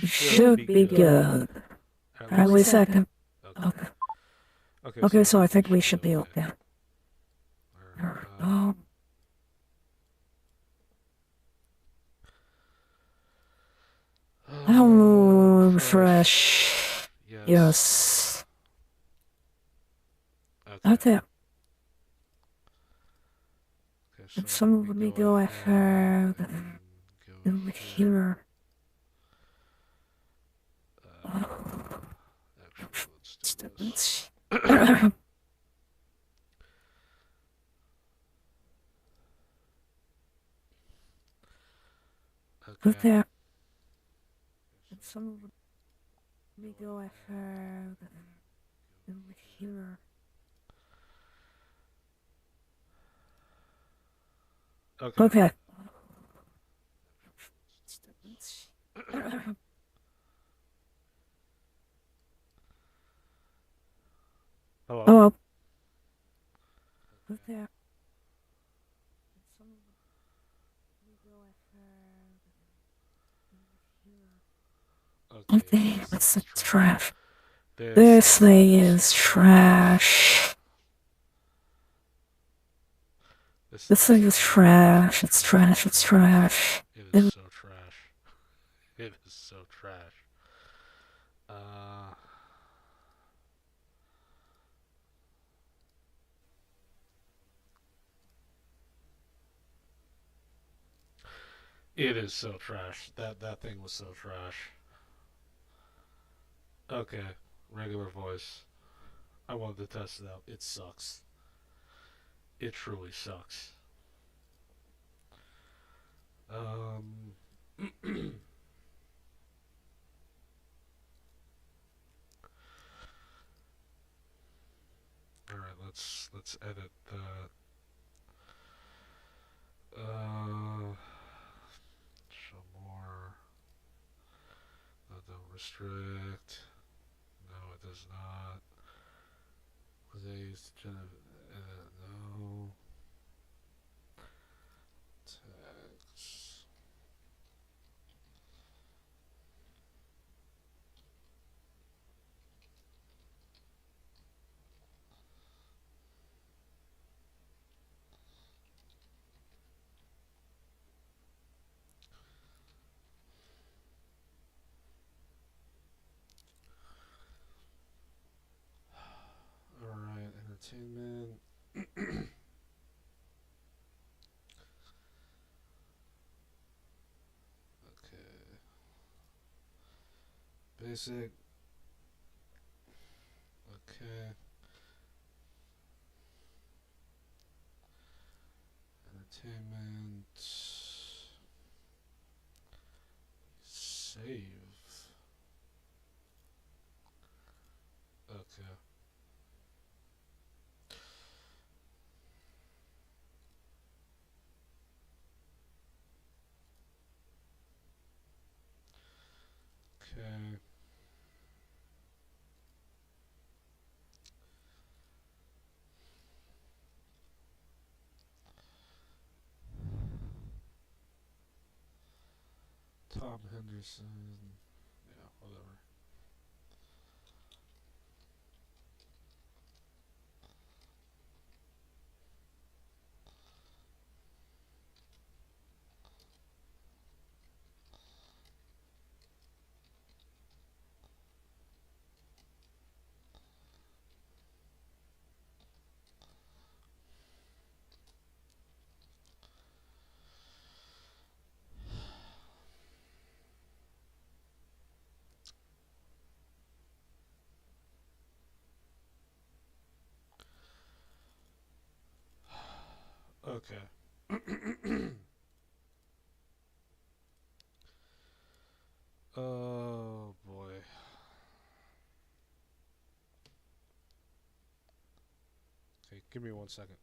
Should be good. At least I can. Okay. Okay, so I think we should be okay. Oh, oh, fresh. Yes. Okay. And some let me go ahead over here. Let's put that. And some let me go ahead over here. Okay. Hello. Put that. Okay, what's the trash? This thing is trash. This thing is trash. It's trash. It's trash. It is so trash. It is so trash. It is so trash. That thing was so trash. Okay, regular voice. I wanted to test it out. It sucks. It truly sucks. Um. All right, let's edit the. Show more. No, don't restrict. No, it does not. Was they used to no. Text. All right, entertainment. Okay. Basic. Okay. Entertainment. Save. Okay. Okay. Tom Henderson. Yeah, whatever. Okay. Oh boy. Okay, give me 1 second.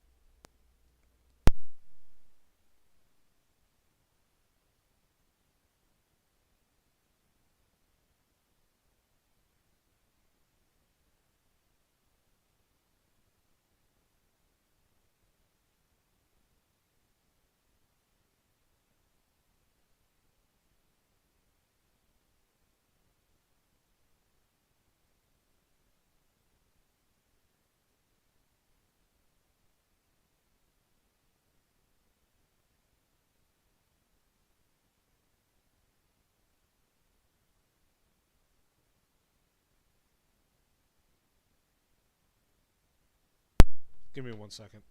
Give me 1 second.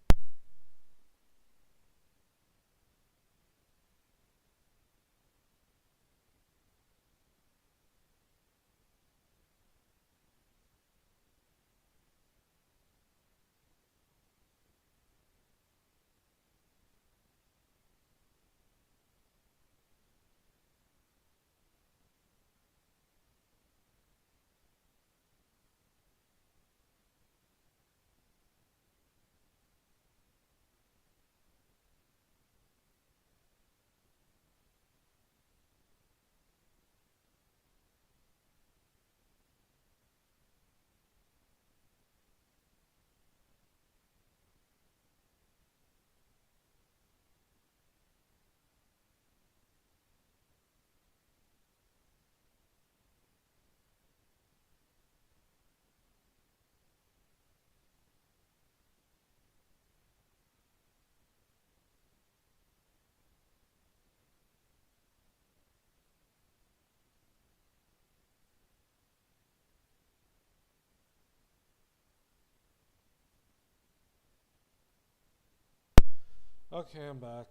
Okay, I'm back.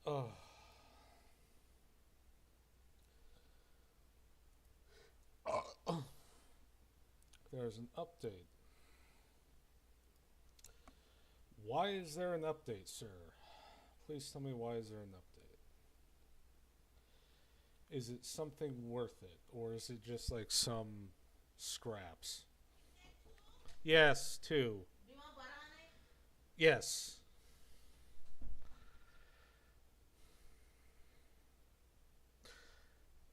Oh. There's an update. Why is there an update, sir? Please tell me, why is there an update? Is it something worth it, or is it just like some scraps? Yes, 2. Do you want butter on it? Yes.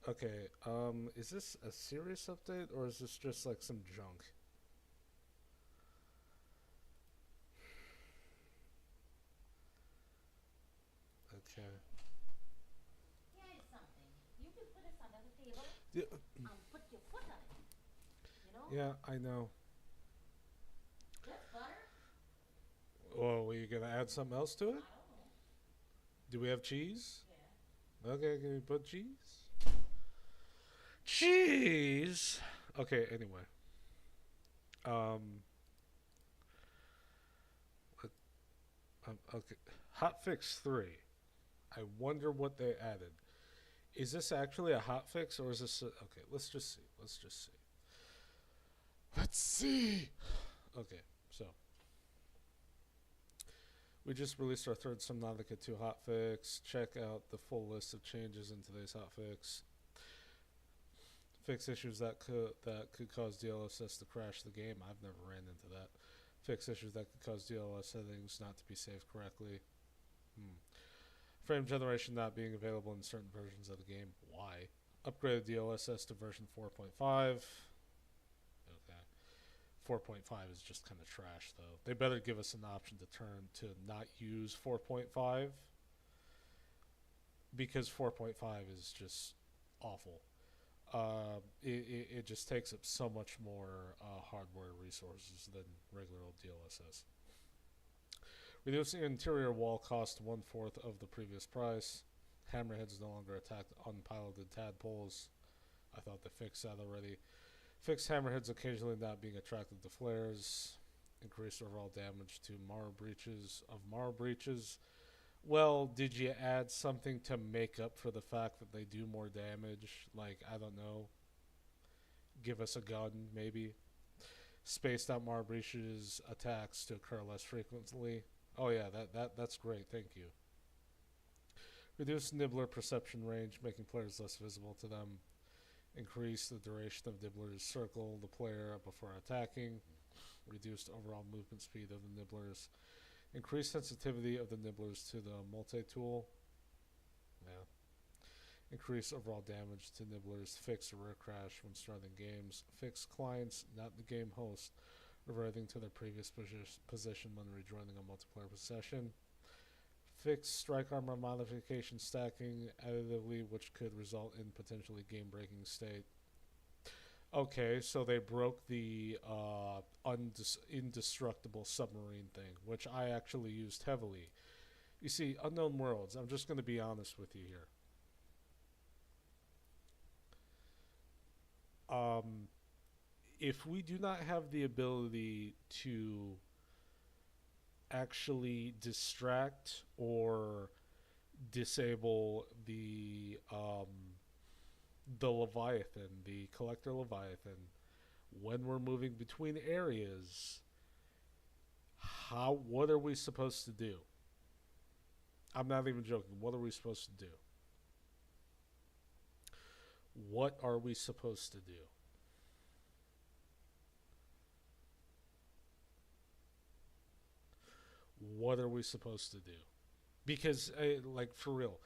Okay, is this a serious update, or is this just like some junk? Okay. Here's something. You can put this under the table Yeah, and put your foot on it. You know? yeah, I know. Just butter? Oh, are you gonna add something else to it? I don't know. Do we have cheese? Yeah. Okay, can we put cheese? Cheese. Okay. Anyway. Um. Okay. Hotfix 3. I wonder what they added. Is this actually a hotfix, or is this okay? Let's just see. Let's just see. Let's see. Okay. So we just released our third Subnautica 2 hotfix. Check out the full list of changes in today's hotfix. Fix issues that could cause DLSS to crash the game. I've never ran into that. Fix issues that could cause DLSS settings not to be saved correctly. Frame generation not being available in certain versions of the game. Why? Upgraded DLSS to version 4.5. Okay. 4.5 is just kind of trash, though. They better give us an option to turn to not use 4.5, because 4.5 is just awful. It just takes up so much more hardware resources than regular old DLSS. Reducing interior wall cost 1/4 of the previous price. Hammerheads no longer attack unpiloted tadpoles. I thought they fixed that already. Fixed hammerheads occasionally not being attracted to flares. Increased overall damage to marrow breaches. Well, did you add something to make up for the fact that they do more damage? Like, I don't know. Give us a gun, maybe. Spaced out marrow breaches attacks to occur less frequently. Oh yeah, that's great. Thank you. Reduce nibbler perception range, making players less visible to them. Increase the duration of nibblers circle the player before attacking. Reduced overall movement speed of the nibblers. Increase sensitivity of the nibblers to the multi-tool. Yeah. Increase overall damage to nibblers. Fix a rare crash when starting games. Fix clients, not the game host, reverting to their previous position when rejoining a multiplayer session. Fix strike armor modification stacking additively, which could result in potentially game-breaking state. Okay, so they broke the indestructible submarine thing, which I actually used heavily. You see, Unknown Worlds, I'm just going to be honest with you here. if we do not have the ability to actually distract or disable the Leviathan, the Collector Leviathan, when we're moving between areas, what are we supposed to do? I'm not even joking. What are we supposed to do? What are we supposed to do? What are we supposed to do? Because, like, for real,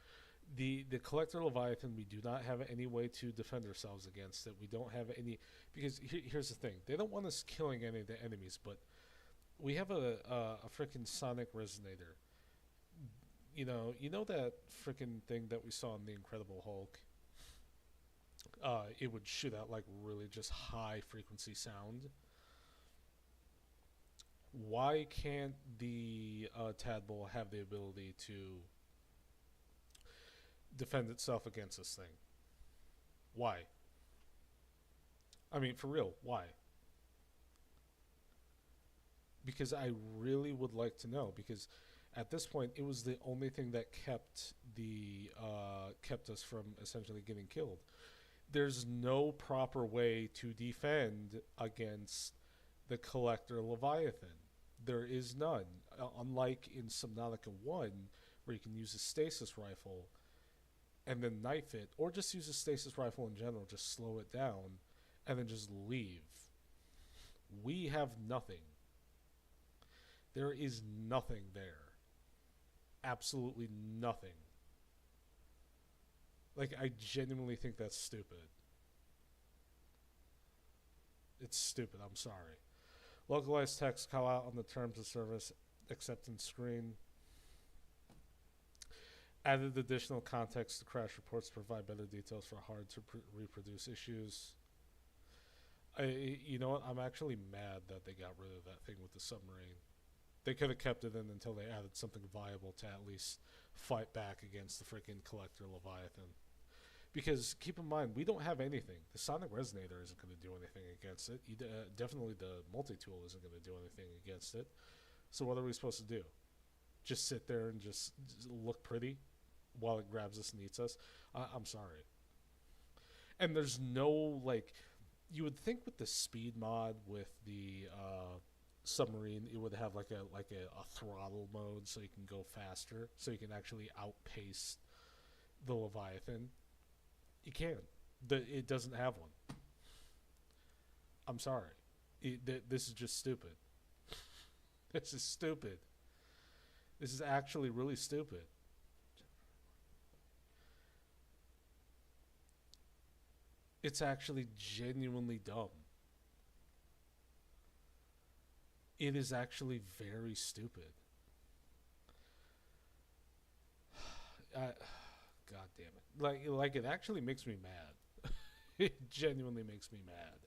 the Collector Leviathan, we do not have any way to defend ourselves against it. We don't have any, because here's the thing: they don't want us killing any of the enemies, but we have a freaking sonic resonator. You know that freaking thing that we saw in the Incredible Hulk. It would shoot out like really just high frequency sound. Why can't the tadpole have the ability to defend itself against this thing? Why? I mean, for real, why? Because I really would like to know, because at this point it was the only thing that kept us from essentially getting killed. There's no proper way to defend against the Collector Leviathan. There is none. Unlike in Subnautica 1, where you can use a stasis rifle and then knife it, or just use a stasis rifle in general, just slow it down, and then just leave. We have nothing. There is nothing there. Absolutely nothing. Like, I genuinely think that's stupid. It's stupid, I'm sorry. Localized text call out on the terms of service acceptance screen. Added additional context to crash reports to provide better details for hard to reproduce issues. You know what? I'm actually mad that they got rid of that thing with the submarine. They could have kept it in until they added something viable to at least fight back against the freaking Collector Leviathan. Because keep in mind, we don't have anything. The sonic resonator isn't going to do anything against it. Definitely the multi-tool isn't going to do anything against it. So what are we supposed to do? Just sit there and just look pretty while it grabs us and eats us? I'm sorry. And there's no, like, you would think with the speed mod with the submarine, it would have like a throttle mode so you can go faster, so you can actually outpace the Leviathan. You can't. It doesn't have one. I'm sorry. This is just stupid. This is stupid. This is actually really stupid. It's actually genuinely dumb. It is actually very stupid. God damn it. Like it actually makes me mad. It genuinely makes me mad.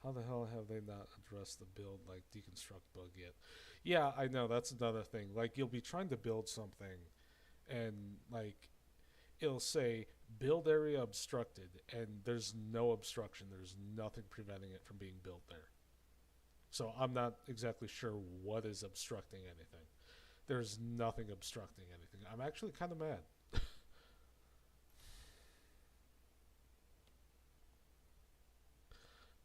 How the hell have they not addressed the build, like, deconstruct bug yet? Yeah, I know, that's another thing. Like, you'll be trying to build something, and, like, it'll say, build area obstructed, and there's no obstruction. There's nothing preventing it from being built there. So I'm not exactly sure what is obstructing anything. There's nothing obstructing anything. I'm actually kind of mad.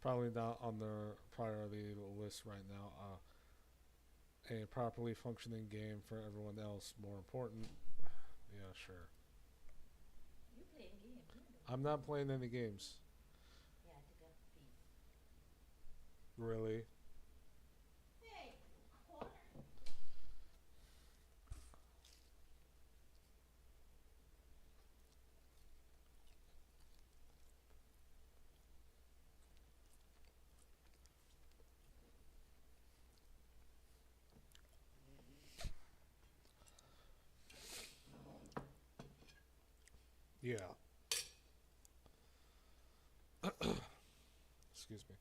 Probably not on their priority list right now. A properly functioning game for everyone else more important. Yeah, sure. You playing games, I'm not playing any games. Yeah, I took a piece. Really? Hey, corner. Yeah. Excuse me.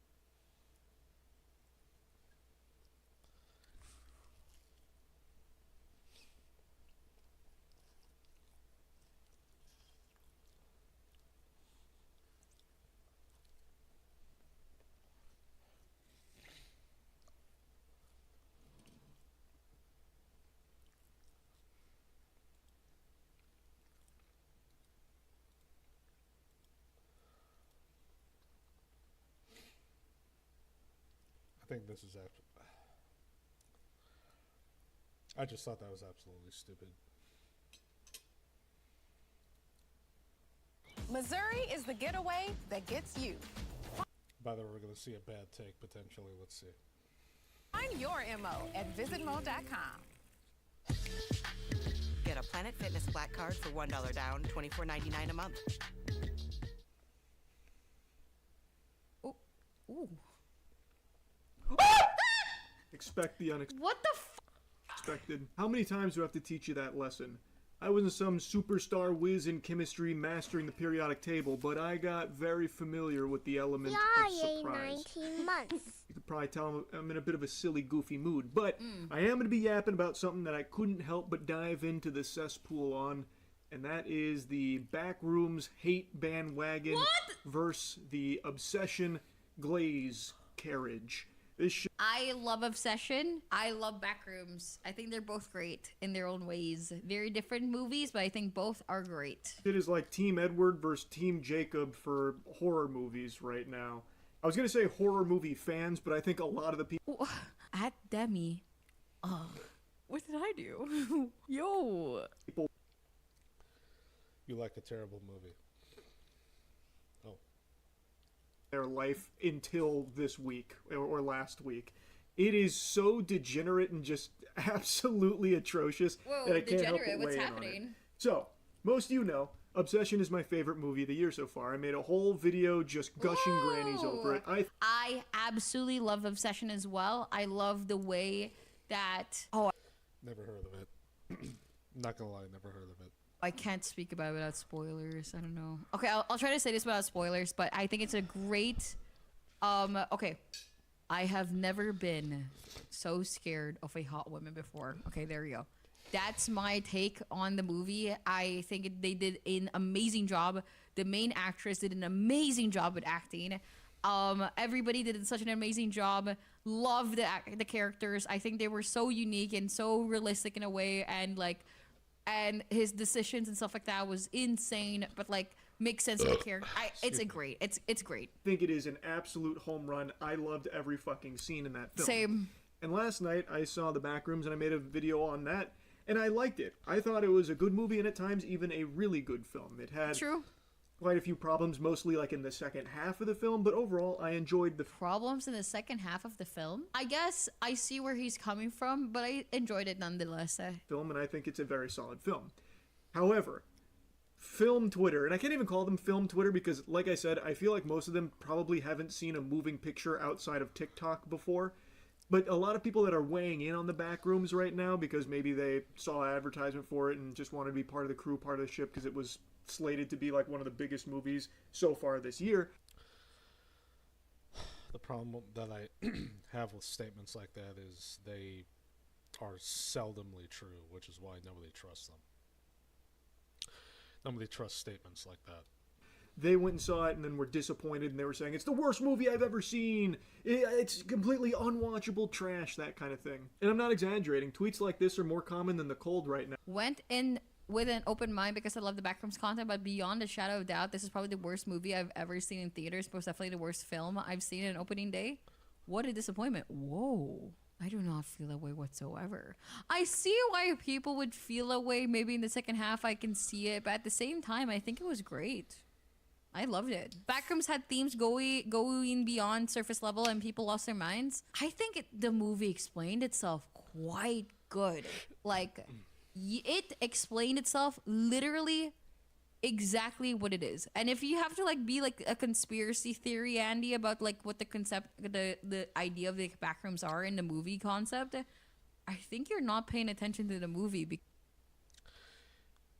think this is I just thought that was absolutely stupid. Missouri is the getaway that gets you. By the way, we're going to see a bad take potentially. Let's see. Find your MO at visitmo.com. Get a Planet Fitness Black Card for $1 down, $24.99 a month. Ooh. Expect the What the f? unexpected. How many times do I have to teach you that lesson? I wasn't some superstar whiz in chemistry mastering the periodic table, but I got very familiar with the element of surprise. 19 months. You could probably tell I'm in a bit of a silly, goofy mood, but I am going to be yapping about something that I couldn't help but dive into the cesspool on, and that is the Backrooms hate bandwagon versus the Obsession glaze carriage. This shit I love Obsession. I love Backrooms. I think they're both great in their own ways. Very different movies, but I think both are great. is like Team Edward versus Team Jacob for horror movies right now. I was going to say horror movie fans, but I think a lot of the people... At Demi. What did I do? Yo. You like a terrible movie. their life until this week or last week. It is so degenerate and just absolutely atrocious that I can't help but weigh in on it. So, most of you know, Obsession is my favorite movie of the year so far. I made a whole video just gushing grannies over it. I absolutely love Obsession as well. I love the way that... Never heard of it. Not gonna lie, never heard of it. I can't speak about it without spoilers. I don't know. Okay, I'll try to say this without spoilers, but I think it's a great... okay. I have never been so scared of a hot woman before. Okay, there you go. That's my take on the movie. I think they did an amazing job. The main actress did an amazing job with acting. Everybody did such an amazing job. Loved the characters. I think they were so unique and so realistic in a way, and his decisions and stuff like that was insane, but makes sense of the character. It's great. It's great. I think it is an absolute home run. I loved every fucking scene in that film. Same. And last night I saw The Backrooms and I made a video on that, and I liked it. I thought it was a good movie and at times even a really good film. It had quite a few problems, mostly in the second half of the film, but overall I enjoyed the problems in the second half of the film. I guess I see where he's coming from, but I enjoyed it nonetheless. Film, and I think it's a very solid film. However, film Twitter, and I can't even call them film Twitter because, like I said, I feel like most of them probably haven't seen a moving picture outside of TikTok before. But a lot of people that are weighing in on The Backrooms right now because maybe they saw an advertisement for it and just wanted to be part of the crew, part of the ship, because it was slated to be one of the biggest movies so far this year. The problem that I have with statements like that is they are seldomly true, which is why nobody trusts them. Nobody trusts statements like that. They went and saw it and then were disappointed, and they were saying, it's the worst movie I've ever seen. It's completely unwatchable trash, that kind of thing. And I'm not exaggerating. Tweets like this are more common than the cold right now. Went in with an open mind because I love the Backrooms content, but beyond a shadow of doubt, this is probably the worst movie I've ever seen in theaters. Most definitely the worst film I've seen in opening day. What a disappointment. Whoa. I do not feel that way whatsoever. I see why people would feel that way. Maybe in the second half I can see it, but at the same time, I think it was great. I loved it. Backrooms had themes going beyond surface level and people lost their minds. I think the movie explained itself quite good. It explained itself literally exactly what it is. And if you have to be a conspiracy theory, Andy, about what the concept, the idea of the backrooms are in the movie concept, I think you're not paying attention to the movie.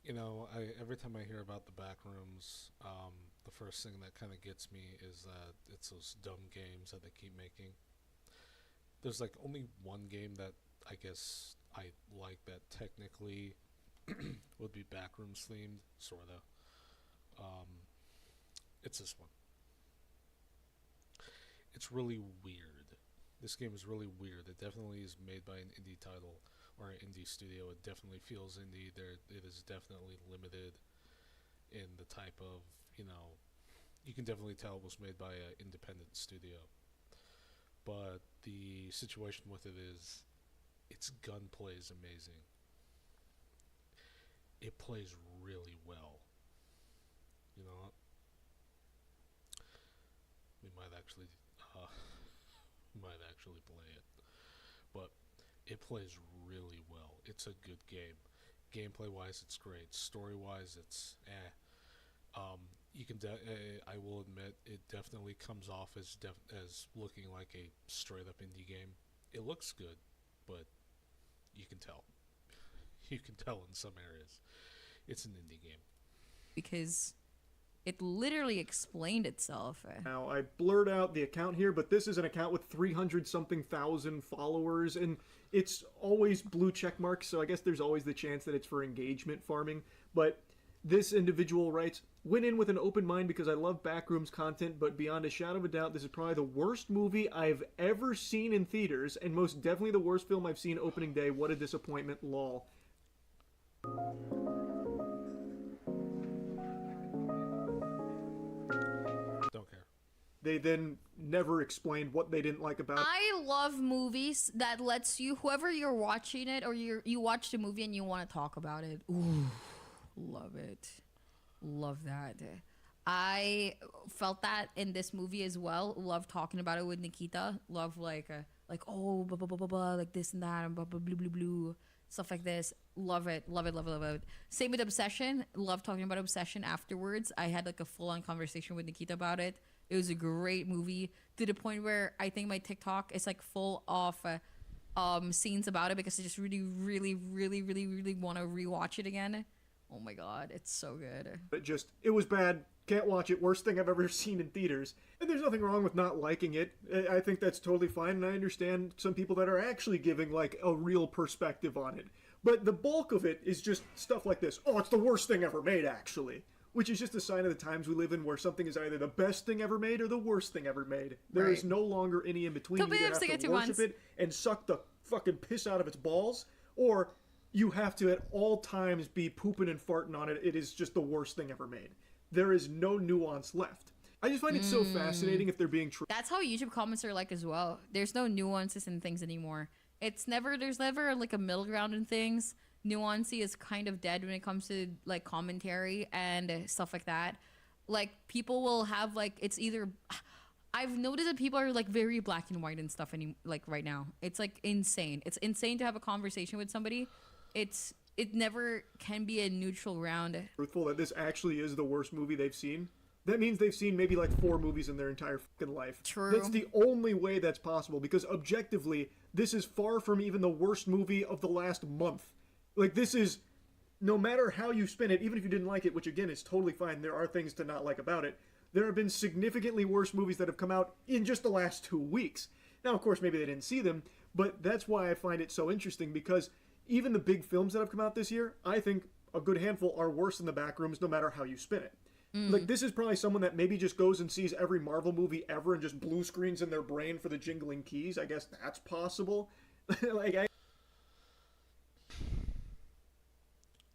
Every time I hear about the Backrooms, the first thing that kind of gets me is that it's those dumb games that they keep making. There's only one game that I guess I like that technically would be Backrooms themed, sorta. It's this one. It's really weird. This game is really weird. It definitely is made by an indie title or an indie studio. It definitely feels indie. It is definitely limited in the type of, you can definitely tell it was made by an independent studio. but the situation with it is its gunplay is amazing. It plays really well. You know, we might actually play it, but it plays really well. It's a good game. Gameplay wise, it's great. Story wise, it's you can. I will admit, it definitely comes off as looking like a straight up indie game. It looks good, but you can tell. You can tell in some areas, it's an indie game because it literally explained itself. Now, I blurred out the account here, but this is an account with 300-something thousand followers, and it's always blue check marks, so I guess there's always the chance that it's for engagement farming. But this individual writes, went in with an open mind because I love Backrooms content, but beyond a shadow of a doubt, this is probably the worst movie I've ever seen in theaters, and most definitely the worst film I've seen opening day. What a disappointment, lol. Don't care. They then never explained what they didn't like about it. I love movies that lets you, whoever you're watching it, or you watch the movie and you want to talk about it. Ooh, love it. Love that. I felt that in this movie as well. Love talking about it with Nikita. Love like oh blah blah blah blah blah, like this and that and blah blah blue blue blue, stuff like this. Love it, love it, love it, love it. Same with Obsession. Love talking about Obsession afterwards. I had like a full on conversation with Nikita about it. It was a great movie to the point where I think my TikTok is like full of scenes about it because I just really, really, really, really, really want to rewatch it again. Oh my god, it's so good. It was bad. Can't watch it. Worst thing I've ever seen in theaters. And there's nothing wrong with not liking it. I think that's totally fine, and I understand some people that are actually giving like a real perspective on it. But the bulk of it is just stuff like this. Oh, it's the worst thing ever made, actually. Which is just a sign of the times we live in, where something is either the best thing ever made or the worst thing ever made. There is no longer any in between. You either have to worship it and suck the fucking piss out of its balls, or you have to at all times be pooping and farting on it. It is just the worst thing ever made. There is no nuance left. I just find it so fascinating if they're being true. That's how YouTube comments are like as well. There's no nuances in things anymore. There's never like a middle ground in things. Nuancy is kind of dead when it comes to like commentary and stuff like that. Like people will have like, it's either, I've noticed that people are like very black and white and stuff like right now. It's like insane. It's insane to have a conversation with somebody. It never can be a neutral ground. Truthful that this actually is the worst movie they've seen. That means they've seen maybe like 4 movies in their entire fucking life. True. That's the only way that's possible, because objectively, this is far from even the worst movie of the last month. Like, this is, no matter how you spin it, even if you didn't like it, which again is totally fine, there are things to not like about it, there have been significantly worse movies that have come out in just the last 2 weeks. Now, of course, maybe they didn't see them, but that's why I find it so interesting, because even the big films that have come out this year, I think a good handful are worse than The Backrooms, no matter how you spin it. Like, this is probably someone that maybe just goes and sees every Marvel movie ever and just blue screens in their brain for the jingling keys. I guess that's possible.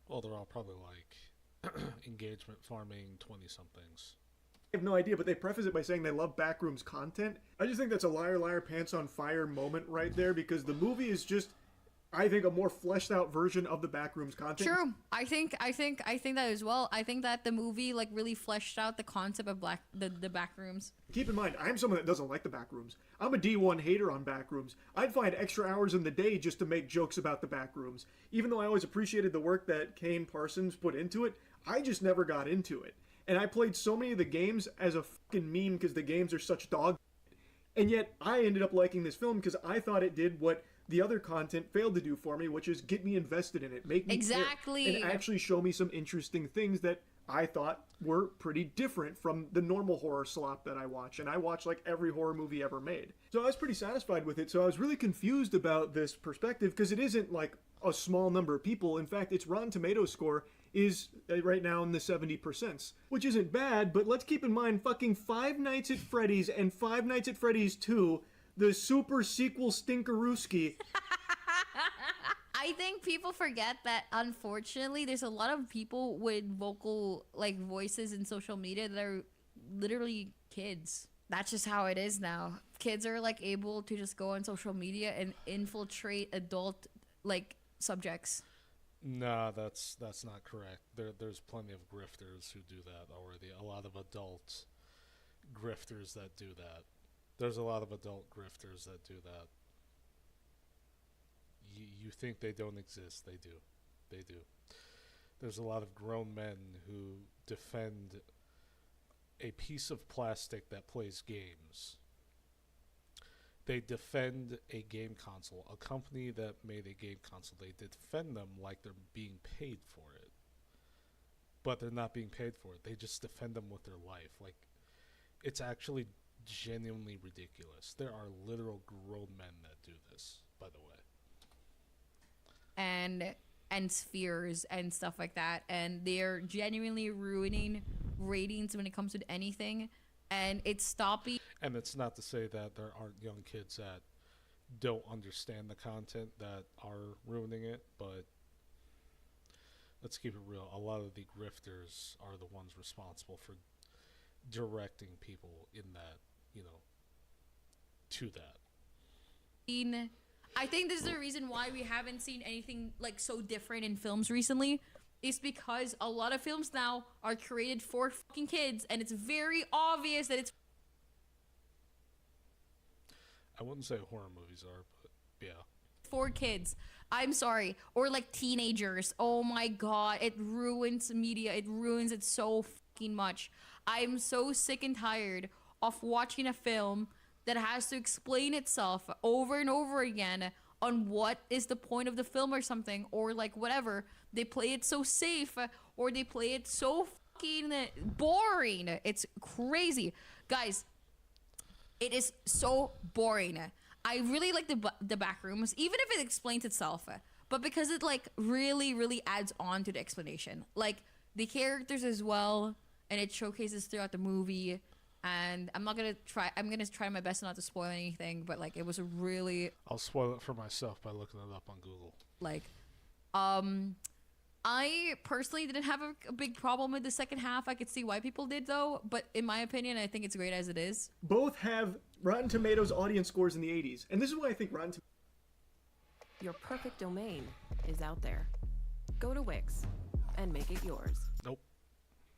Well, they're all probably like engagement farming 20-somethings. I have no idea, but they preface it by saying they love Backrooms content. I just think that's a liar, liar, pants on fire moment right there, because the movie is just, I think, a more fleshed out version of the Backrooms content. True. I think that as well. I think that the movie like really fleshed out the concept of the Backrooms. Keep in mind, I'm someone that doesn't like the Backrooms. I'm a D1 hater on Backrooms. I'd find extra hours in the day just to make jokes about the Backrooms. Even though I always appreciated the work that Kane Parsons put into it, I just never got into it. And I played so many of the games as a fucking meme because the games are such dog shit. And yet, I ended up liking this film because I thought it did what the other content failed to do for me, which is get me invested in it, make me care, and actually show me some interesting things that I thought were pretty different from the normal horror slop that I watch. And I watch like every horror movie ever made. So I was pretty satisfied with it. So I was really confused about this perspective because it isn't like a small number of people. In fact, its Rotten Tomatoes score is right now in the 70%, which isn't bad, but let's keep in mind fucking Five Nights at Freddy's and Five Nights at Freddy's 2, the super sequel stinkerooski. I think people forget that, unfortunately, there's a lot of people with vocal like voices in social media that are literally kids. that's just how it is now. Kids are like able to just go on social media and infiltrate adult like subjects. Nah, that's not correct. There's plenty of grifters who do that already. A lot of adult grifters that do that. There's a lot of adult grifters that do that. You think they don't exist? They do. They do. There's a lot of grown men who defend a piece of plastic that plays games. They defend a game console, a company that made a game console. They defend them like they're being paid for it. But they're not being paid for it. They just defend them with their life. Like, it's actually genuinely ridiculous. There are literal grown men that do this, by the way. And spheres and stuff like that, and they're genuinely ruining ratings when it comes to anything, and it's stopping. And it's not to say that there aren't young kids that don't understand the content that are ruining it, but let's keep it real. A lot of the grifters are the ones responsible for directing people in that, to that. I think this is the reason why we haven't seen anything like so different in films recently, is because a lot of films now are created for fucking kids, and it's very obvious that it's. I wouldn't say horror movies are, but yeah. For kids. I'm sorry. Or like teenagers. Oh my god. It ruins media. It ruins it so fucking much. I'm so sick and tired of watching a film that has to explain itself over and over again on what is the point of the film or something, or like whatever. They play it so safe, or they play it so fucking boring. It's crazy. Guys, it is so boring. I really like the back rooms, even if it explains itself, but because it like really, really adds on to the explanation. Like the characters as well, and it showcases throughout the movie. And I'm gonna try my best not to spoil anything, but like it was a really. I'll spoil it for myself by looking it up on Google. Like, I personally didn't have a big problem with the second half. I could see why people did though, but in my opinion, I think it's great as it is. Both have Rotten Tomatoes audience scores in the 80s, and this is why I think Rotten Tomatoes. Your perfect domain is out there. Go to Wix and make it yours. Nope.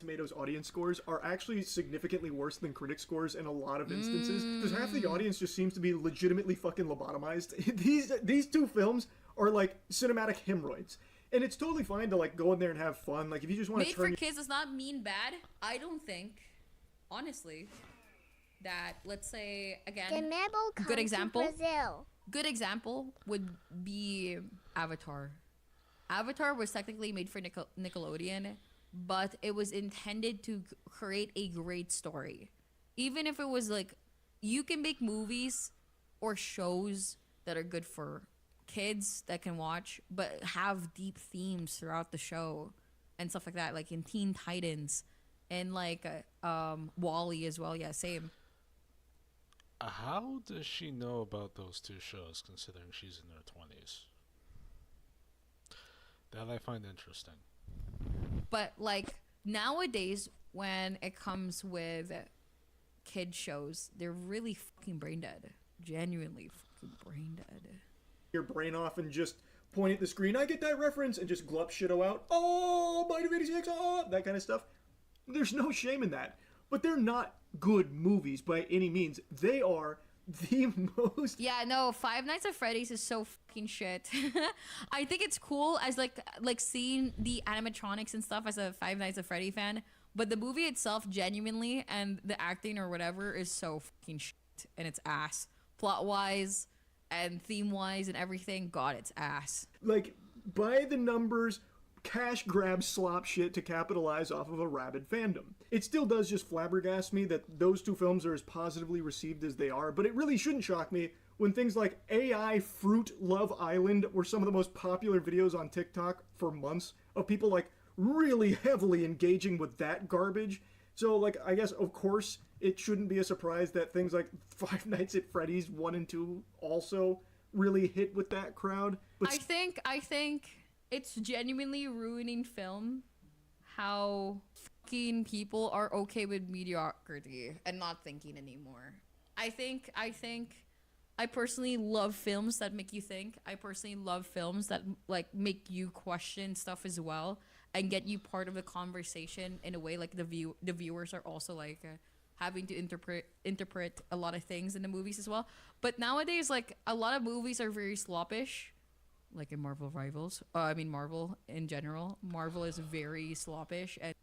Tomatoes audience scores are actually significantly worse than critic scores in a lot of instances, because half the audience just seems to be legitimately fucking lobotomized. These two films are like cinematic hemorrhoids, and it's totally fine to like go in there and have fun. Like if you just want to Made turn for Kids does not mean bad. I don't think, honestly, that let's say again, good example. Good example would be Avatar. Avatar was technically made for Nickelodeon, but it was intended to create a great story. Even if it was like, you can make movies or shows that are good for kids that can watch, but have deep themes throughout the show and stuff like that, like in Teen Titans and like Wall-E as well. Yeah, same. How does she know about those two shows, considering she's in her 20s? That I find interesting. But like nowadays, when it comes with kid shows, they're really fucking brain dead. Genuinely fucking brain dead. your brain off and just point at the screen, I get that reference, and just glup shitto out, oh, Bite of 86, oh, that kind of stuff. There's no shame in that. But they're not good movies by any means. They are the most... Yeah, no, Five Nights at Freddy's is so fucking shit. I think it's cool as like seeing the animatronics and stuff as a Five Nights at Freddy fan, but the movie itself genuinely and the acting or whatever is so fucking shit, and it's ass. Plot-wise and theme-wise and everything, God, it's ass. Like, by the numbers, cash grab slop shit to capitalize off of a rabid fandom. It still does just flabbergast me that those two films are as positively received as they are, but it really shouldn't shock me when things like AI Fruit Love Island were some of the most popular videos on TikTok for months of people like really heavily engaging with that garbage. So like, I guess of course it shouldn't be a surprise that things like Five Nights at Freddy's 1 and 2 also really hit with that crowd. But I think it's genuinely ruining film how fucking people are okay with mediocrity and not thinking anymore. I personally love films that make you think. I personally love films that like make you question stuff as well and get you part of the conversation in a way like the viewers are also like having to interpret a lot of things in the movies as well. But nowadays, like a lot of movies are very sloppish, like in Marvel Rivals. Marvel in general. Marvel is very sloppish and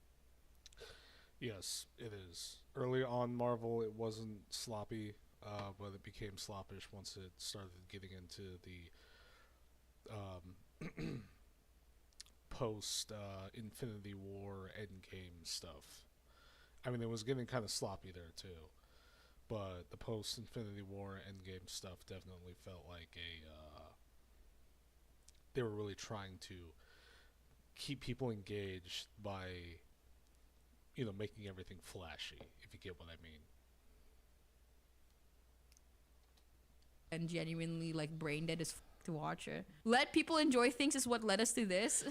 Yes, it is. Early on, Marvel, it wasn't sloppy, but it became sloppish once it started getting into the post Infinity War Endgame stuff. I mean, it was getting kind of sloppy there too, but the post Infinity War Endgame stuff definitely felt like they were really trying to keep people engaged by making everything flashy, if you get what I mean. and genuinely like brain dead as to watch it. Let people enjoy things is what led us to this.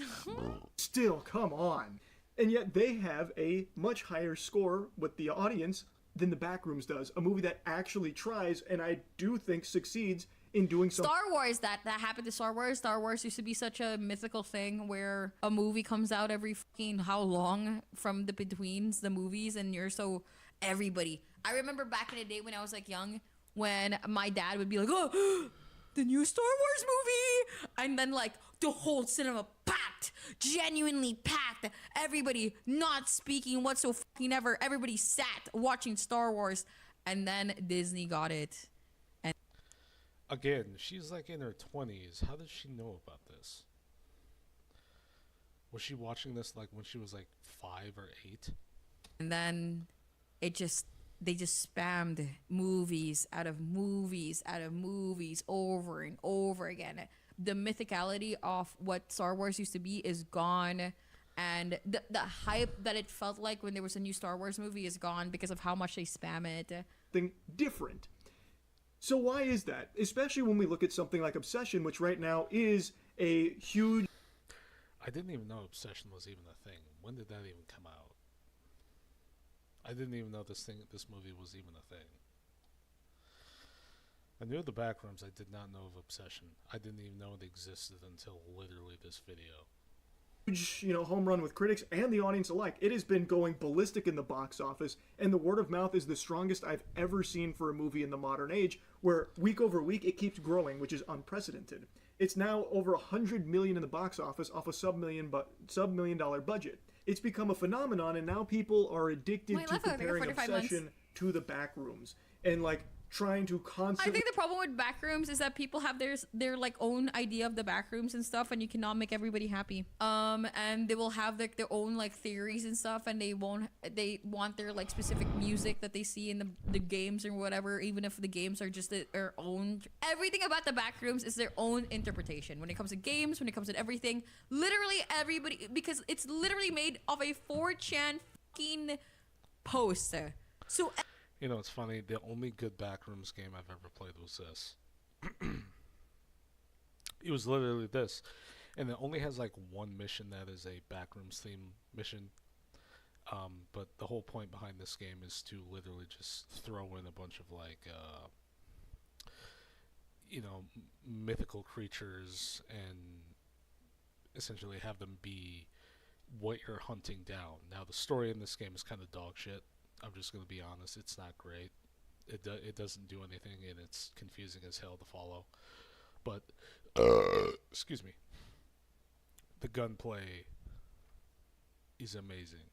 Still, come on. And yet they have a much higher score with the audience than the Backrooms does. A movie that actually tries, and I do think succeeds in doing something. Star Wars, that happened to Star Wars. Star Wars used to be such a mythical thing where a movie comes out every fucking how long from the betweens the movies, and you're so everybody. I remember back in the day when I was like young, when my dad would be like, "Oh, the new Star Wars movie," and then like the whole cinema packed, genuinely packed. Everybody not speaking whatsoever. Everybody sat watching Star Wars, and then Disney got it. Again, she's like in her 20s. How does she know about this? Was she watching this like when she was like 5 or 8? And then they just spammed movies out of movies over and over again. The mythicality of what Star Wars used to be is gone, and the hype that it felt like when there was a new Star Wars movie is gone because of how much they spam it. Thing different. So why is that? Especially when we look at something like Obsession, which right now is a huge... I didn't even know Obsession was even a thing. When did that even come out? I didn't even know this movie was even a thing. I knew the Backrooms. I did not know of Obsession. I didn't even know it existed until literally this video. Huge, home run with critics and the audience alike. It has been going ballistic in the box office, and the word of mouth is the strongest I've ever seen for a movie in the modern age, where week over week it keeps growing, which is unprecedented. It's now over $100 million in the box office off a sub-million dollar budget. It's become a phenomenon, and now people are addicted to comparing Obsession to the Backrooms, and like trying to constantly... I think the problem with Backrooms is that people have their like own idea of the Backrooms and stuff, and you cannot make everybody happy. And they will have like their own like theories and stuff, and they want their like specific music that they see in the games or whatever, even if the games are just their own. Everything about the Backrooms is their own interpretation when it comes to games, when it comes to everything. Literally everybody, because it's literally made of a 4chan fucking post. So. It's funny. The only good Backrooms game I've ever played was this. It was literally this. And it only has like one mission that is a Backrooms theme mission. But the whole point behind this game is to literally just throw in a bunch of like, mythical creatures and essentially have them be what you're hunting down. Now, the story in this game is kind of dog shit. I'm just going to be honest, it's not great. It doesn't do anything, and it's confusing as hell to follow. But, excuse me, the gunplay is amazing.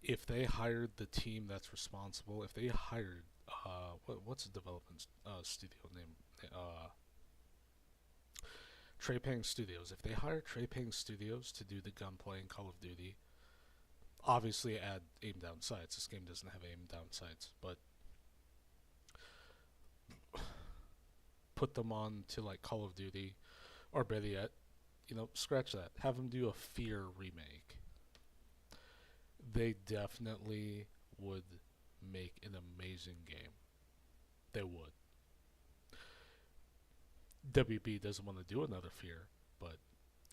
If they hired the team that's responsible, if they hired, what's the development studio name? Trepang Studios. If they hired Trepang Studios to do the gunplay in Call of Duty, obviously add aim down sights. This game doesn't have aim down sights, but put them on to like Call of Duty, or better yet, scratch that. Have them do a Fear remake. They definitely would make an amazing game. They would. WB doesn't want to do another Fear, but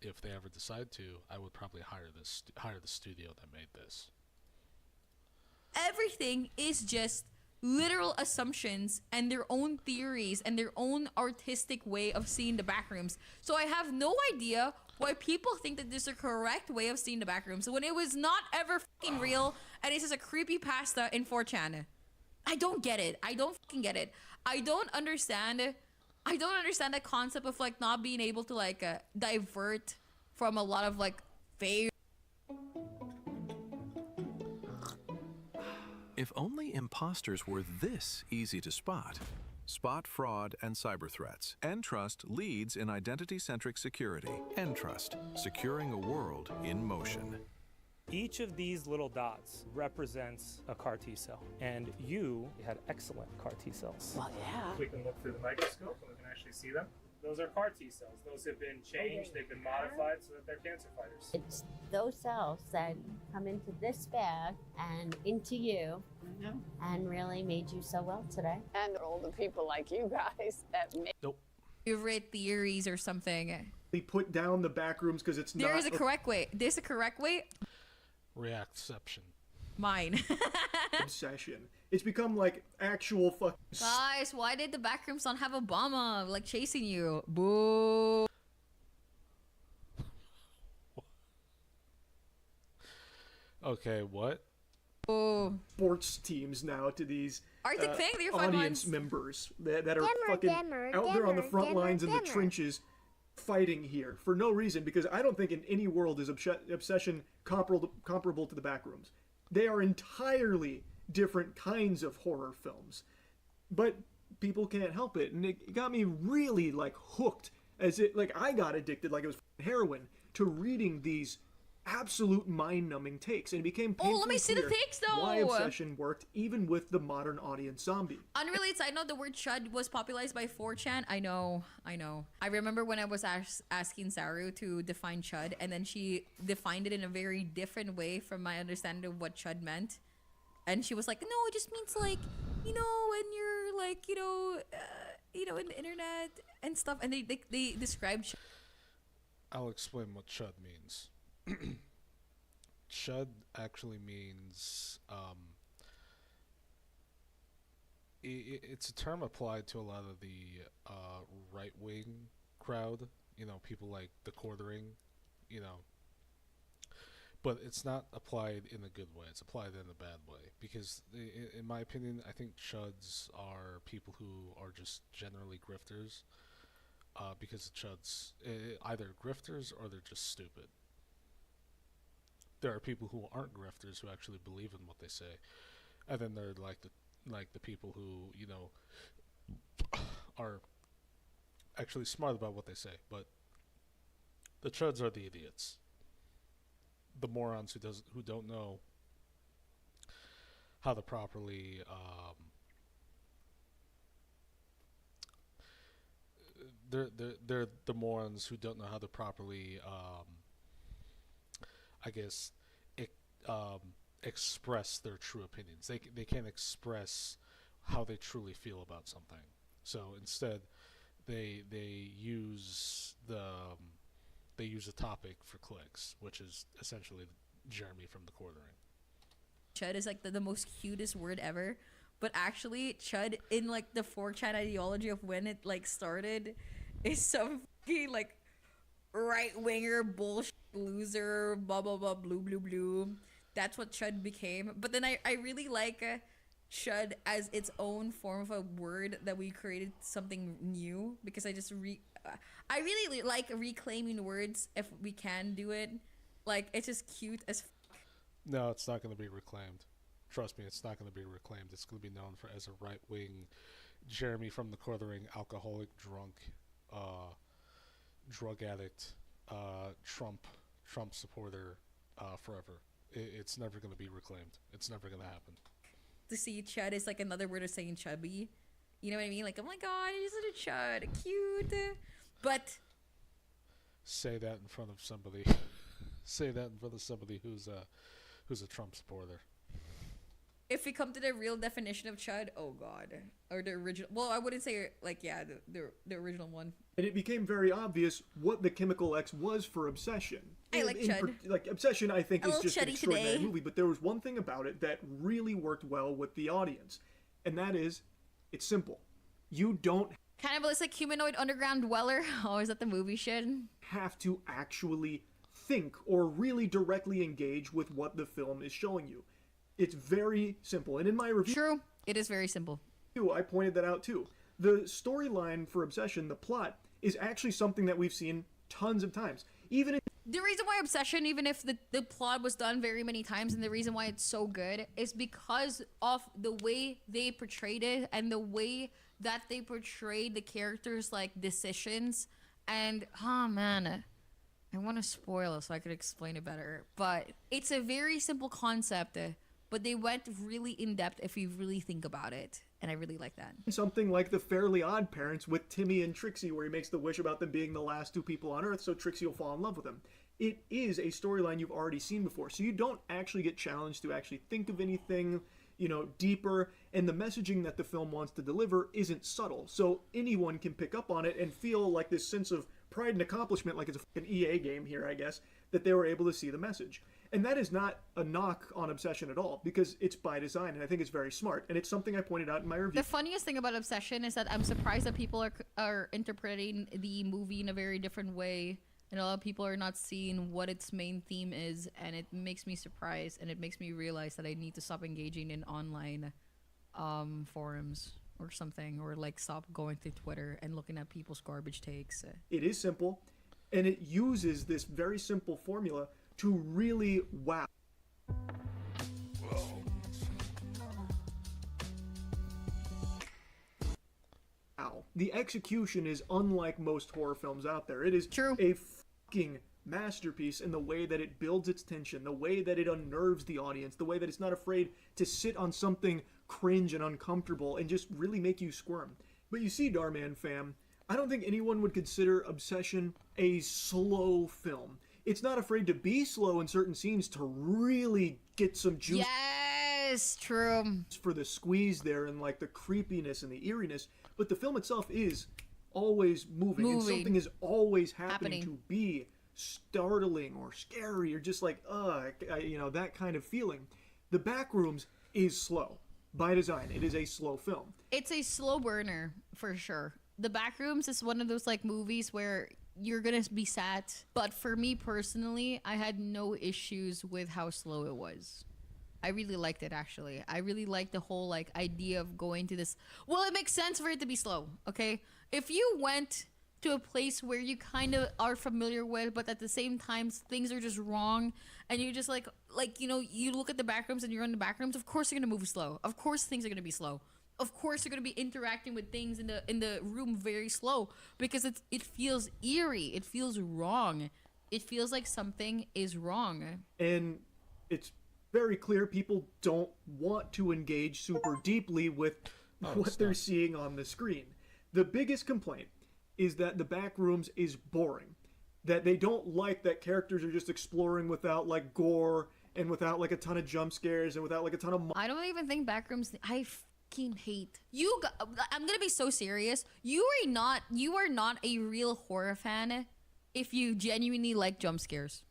if they ever decide to, I would probably hire the studio that made this. Everything is just literal assumptions and their own theories and their own artistic way of seeing the backrooms. So I have no idea why people think that there's a correct way of seeing the backrooms when it was not ever fucking real, and it's just a creepy pasta in 4chan. I don't get it. I don't fucking get it. I don't understand the concept of like not being able to like divert from a lot of like failure. If only imposters were this easy to spot. Spot fraud and cyber threats. Entrust leads in identity-centric security. Entrust, securing a world in motion. Each of these little dots represents a CAR T cell, and you had excellent CAR T cells. Well, yeah. We can look through the microscope and we can actually see them. Those are CAR T cells. Those have been changed, they've been modified so that they're cancer fighters. It's those cells that come into this bag and into you and really made you so well today. And all the people like you guys that make Favorite theories or something. They put down the back rooms because it's not. There is a correct way. There's a correct way. Reactception. Mine. Obsession. It's become like actual fucking. Guys, why did the backrooms not have Obama like chasing you? Boo. Okay, what? Boo. Sports teams now to these Arctic Thing, they're fun audience ones. members that are fucking out there on the front lines in the trenches fighting here for no reason, because I don't think in any world is obsession comparable to the backrooms. They are entirely different kinds of horror films, but people can't help it, and it got me really like hooked, as it like I got addicted like it was heroin to reading these absolute mind-numbing takes, and it became painfully let me see the clear takes, though. why obsession worked even with the modern audience zombie. Unrelated side note, the word chud was popularized by 4chan. I know. I remember when I was asking Saru to define chud, and then she defined it in a very different way from my understanding of what chud meant. And she was like, no, it just means like, when you're like, in the internet and stuff. And they described chud. I'll explain what chud means. Chud actually means it's a term applied to a lot of the right-wing crowd, people like the Quartering, but it's not applied in a good way. It's applied in a bad way, because in my opinion, I think chuds are people who are just generally grifters, because chuds either grifters or they're just stupid. There are people who aren't grifters who actually believe in what they say, and then there are like the people who are actually smart about what they say. But the chuds are the idiots, the morons who don't know how to properly they're the morons who don't know how to properly I guess express their true opinions. They can't express how they truly feel about something. So instead, they use a topic for clicks, which is essentially Jeremy from the Quartering. Chud is like the most cutest word ever, but actually chud in like the 4chan ideology of when it like started is some fucking like right-winger bullshit loser blah blah blah blue blue blue. That's what chud became. But then I really like chud as its own form of a word that we created something new, because I just I really like reclaiming words if we can do it. Like, it's just cute as No, it's not going to be reclaimed. Trust me, it's not going to be reclaimed. It's going to be known as a right-wing Jeremy from the Quartering, alcoholic, drunk, drug addict, Trump supporter forever. It's never going to be reclaimed. It's never going to happen. To see chud is like another word of saying chubby. You know what I mean? Like, oh my god, you're such a chud. Cute. But say that in front of somebody. Say that in front of somebody who's a Trump supporter. If we come to the real definition of chud, oh god, or the original. Well, I wouldn't say like the original one. And it became very obvious what the Chemical X was for Obsession. I like chud. Like Obsession, I think, A is little just an chuddy extraordinary today. movie. But there was one thing about it that really worked well with the audience, and that is, it's simple. You don't Cannibalistic humanoid underground dweller. Oh, is that the movie shit? have to actually think or really directly engage with what the film is showing you. It's very simple. And in my review, True, it is very simple. I pointed that out too. The storyline for Obsession, the plot, is actually something that we've seen tons of times. Even if The reason why Obsession, even if the plot was done very many times, and the reason why it's so good, is because of the way they portrayed it and the way that they portrayed the characters' like decisions. And oh man, I want to spoil it so I could explain it better. But it's a very simple concept, but they went really in depth if you really think about it, and I really like that. something like The Fairly Odd Parents with Timmy and Trixie, where he makes the wish about them being the last two people on Earth, so Trixie will fall in love with him. It is a storyline you've already seen before, so you don't actually get challenged to actually think of anything, deeper, and the messaging that the film wants to deliver isn't subtle, so anyone can pick up on it and feel like this sense of pride and accomplishment, like it's an EA game here, I guess, that they were able to see the message. And that is not a knock on Obsession at all, because it's by design, and I think it's very smart, and it's something I pointed out in my review. The funniest thing about Obsession is that I'm surprised that people are interpreting the movie in a very different way, and a lot of people are not seeing what its main theme is, and it makes me surprised, and it makes me realize that I need to stop engaging in online forums or something, or like stop going through Twitter and looking at people's garbage takes. It is simple, and it uses this very simple formula to really wow. The execution is unlike most horror films out there. It is a fucking masterpiece in the way that it builds its tension, the way that it unnerves the audience, the way that it's not afraid to sit on something cringe and uncomfortable and just really make you squirm. But you see, Darman fam, I don't think anyone would consider Obsession a slow film. It's not afraid to be slow in certain scenes to really get some juice. Yes, true. For the squeeze there and like the creepiness and the eeriness, but the film itself is always moving. And something is always happening to be startling or scary or just like that kind of feeling. The Backrooms is slow by design. It is a slow film. It's a slow burner for sure. The Backrooms is one of those like movies where you're gonna be sat, but for me personally, I had no issues with how slow it was. I really liked it, actually. I really liked the whole like idea of going to this. Well, it makes sense for it to be slow, okay? If you went to a place where you kind of are familiar with, but at the same time things are just wrong, and you just like you look at the Backrooms and you're in the Backrooms, of course you're gonna move slow. Of course things are gonna be slow. Of course you're gonna be interacting with things in the room very slow, because it feels eerie. It feels wrong. It feels like something is wrong. And it's very clear people don't want to engage super deeply with what they're seeing on the screen. The biggest complaint is that the Backrooms is boring. That they don't like that characters are just exploring without like gore and without like a ton of jump scares and without like a ton of I don't even think Backrooms. I fucking hate you. I'm gonna be so serious. You are not a real horror fan if you genuinely like jump scares.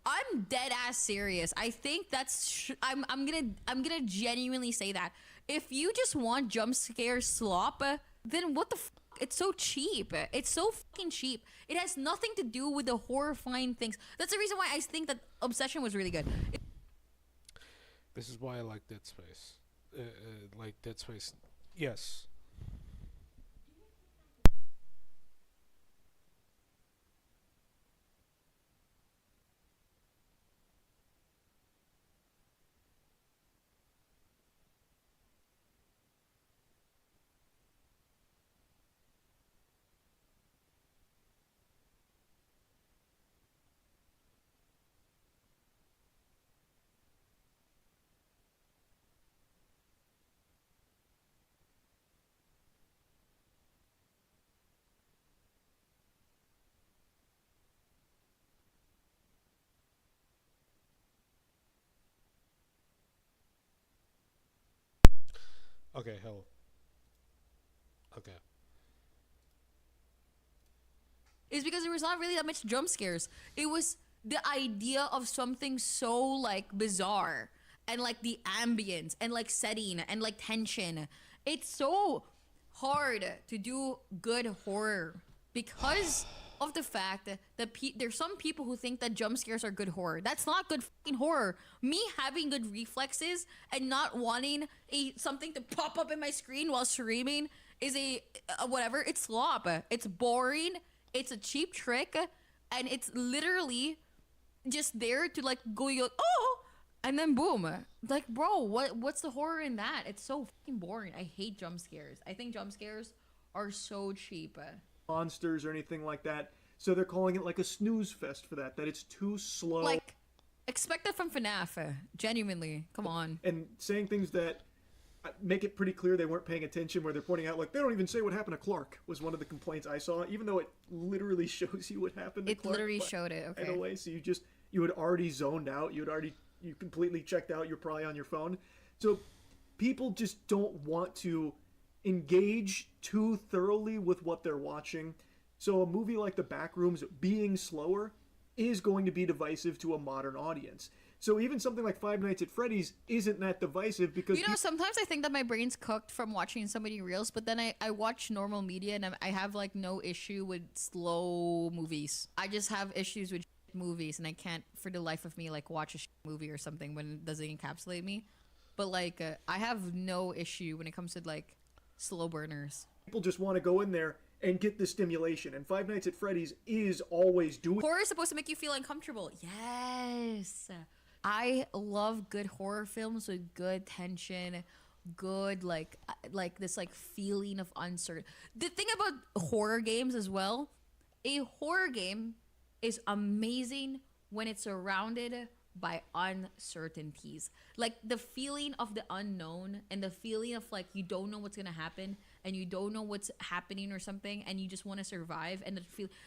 I'm dead ass serious. I think that's I'm gonna genuinely say that. If you just want jump scare slop, then what the f? It's so cheap. It's so fucking cheap. It has nothing to do with the horrifying things. That's the reason why I think that Obsession was really good. This is why I like Dead Space. Like Dead Space. Yes. Okay, hell. Okay. Is because there was not really that much jump scares. It was the idea of something so like bizarre and like the ambience and like setting and like tension. It's so hard to do good horror because of the fact that there's some people who think that jump scares are good horror. That's not good fucking horror. Me having good reflexes and not wanting something to pop up in my screen while streaming is a whatever. It's slop. It's boring. It's a cheap trick, and it's literally just there to like go, oh, and then boom. Like, bro, what's the horror in that? It's so fucking boring. I hate jump scares. I think jump scares are so cheap. Monsters or anything like that. So they're calling it like a snooze fest for that it's too slow. Like, expect that from FNAF. Genuinely. Come on. And saying things that make it pretty clear they weren't paying attention, where they're pointing out, like, they don't even say what happened to Clark, was one of the complaints I saw, even though it literally shows you what happened to Clark. It literally showed it, okay. In a way, so you had already zoned out, you completely checked out, you're probably on your phone. So people just don't want to engage too thoroughly with what they're watching. So a movie like The Backrooms being slower is going to be divisive to a modern audience. So even something like Five Nights at Freddy's isn't that divisive because... You know, sometimes I think that my brain's cooked from watching so many reels, but then I watch normal media and I have, like, no issue with slow movies. I just have issues with movies, and I can't, for the life of me, like, watch a movie or something when it doesn't encapsulate me. But, like, I have no issue when it comes to, like, slow burners. People just want to go in there and get the stimulation, and Five Nights at Freddy's is always doing... Horror is supposed to make you feel uncomfortable. Yes! I love good horror films with good tension, good like this like feeling of uncertainty. The thing about horror games as well, a horror game is amazing when it's surrounded by uncertainties. Like the feeling of the unknown and the feeling of like you don't know what's gonna happen and you don't know what's happening or something and you just want to survive and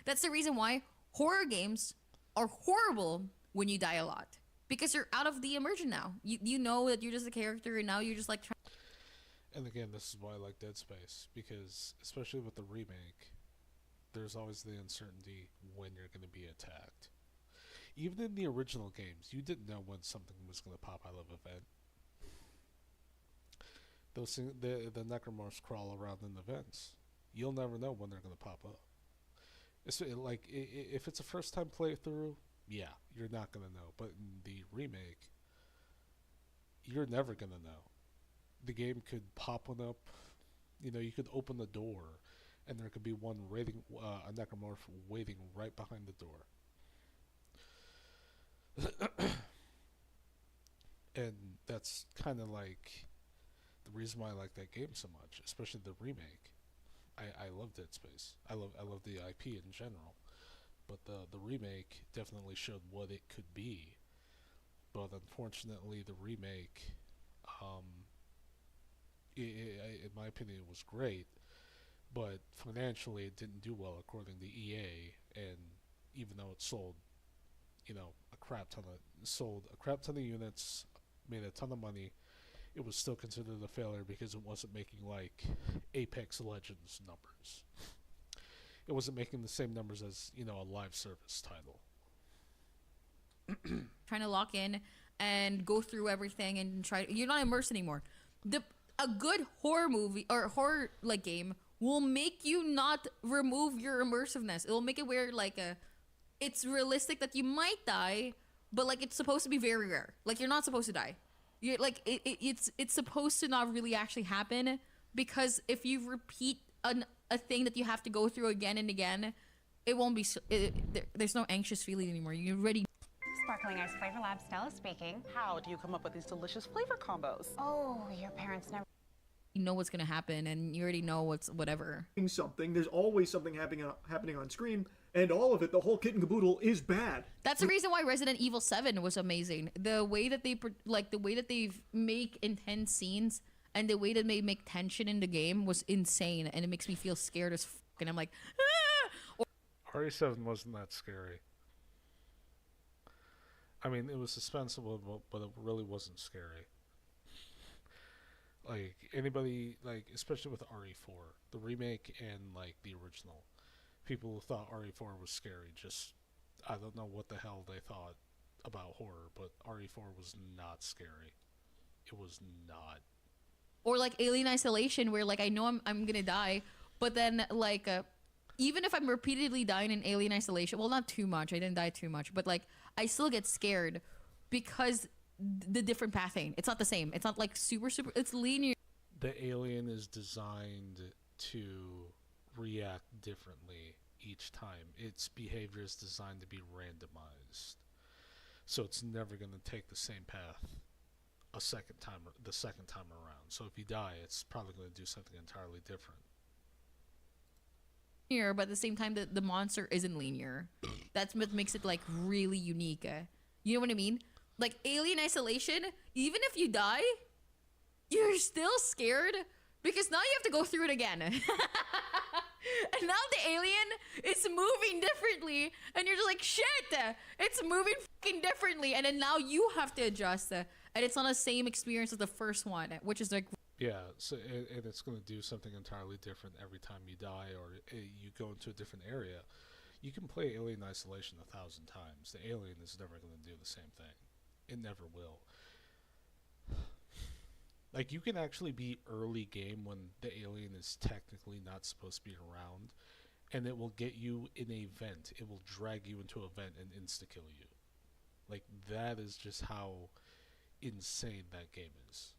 that's the reason why horror games are horrible when you die a lot. Because you're out of the immersion now. You know that you're just a character and now you're just like trying. And again, this is why I like Dead Space, because especially with the remake, there's always the uncertainty when you're going to be attacked. Even in the original games, you didn't know when something was going to pop out of a vent. Those things, the necromorphs crawl around in the vents. You'll never know when they're going to pop up. It's like if it's a first time playthrough, yeah, you're not going to know. But in the remake, you're never going to know. The game could pop one up. You know, you could open the door, and there could be one waiting, a necromorph waiting right behind the door. And that's kind of like the reason why I like that game so much, especially the remake. I love Dead Space. I love the IP in general. But the remake definitely showed what it could be. But unfortunately, the remake, in my opinion, it was great. But financially, it didn't do well according to EA. And even though it sold, a crap ton of units, made a ton of money, it was still considered a failure because it wasn't making like Apex Legends numbers. It wasn't making the same numbers as, a live service title. Trying to lock in and go through everything and you're not immersed anymore. A good horror movie or horror like game will make you not remove your immersiveness. It will make it where it's realistic that you might die, but like it's supposed to be very rare. Like you're not supposed to die. You're like it's supposed to not really actually happen, because if you repeat a thing that you have to go through again and again, it won't be there's no anxious feeling anymore. You're ready. Sparkling Ice Flavor Lab, Stella speaking. How do you come up with these delicious flavor combos? Oh, your parents never... You know what's gonna happen, and you already know what's whatever. Something. There's always something happening on screen, and all of it, the whole kit and caboodle, is bad. That's the reason why Resident Evil 7 was amazing. The way that they make intense scenes and the way that they make tension in the game was insane, and it makes me feel scared as fuck. And I'm like, ah! RE7 wasn't that scary. I mean, it was suspenseful, but it really wasn't scary. Like anybody, like especially with RE4, the remake and like the original, people who thought RE4 was scary just I don't know what the hell they thought about horror, but RE4 was not scary. It was not. Or like Alien Isolation, where like I know I'm gonna die, but then like even if I'm repeatedly dying in Alien Isolation, well, not too much. I didn't die too much, but like I still get scared because the different pathing. It's not the same. It's not like super. It's linear. The alien is designed to react differently each time. Its behavior is designed to be randomized, so it's never going to take the same path the second time around. So if you die, it's probably going to do something entirely different. Linear, but at the same time, the monster isn't linear. That's what makes it like really unique. You know what I mean? Like Alien Isolation, even if you die, you're still scared because now you have to go through it again. And now the alien is moving differently, and you're just like, shit, it's moving fucking differently. And then now you have to adjust, and it's not the same experience as the first one, which is like. Yeah, so and it's going to do something entirely different every time you die or you go into a different area. You can play Alien Isolation 1,000 times. The alien is never going to do the same thing. It never will. Like, you can actually be early game when the alien is technically not supposed to be around, and it will get you in a vent. It will drag you into a vent and insta-kill you. Like, that is just how insane that game is.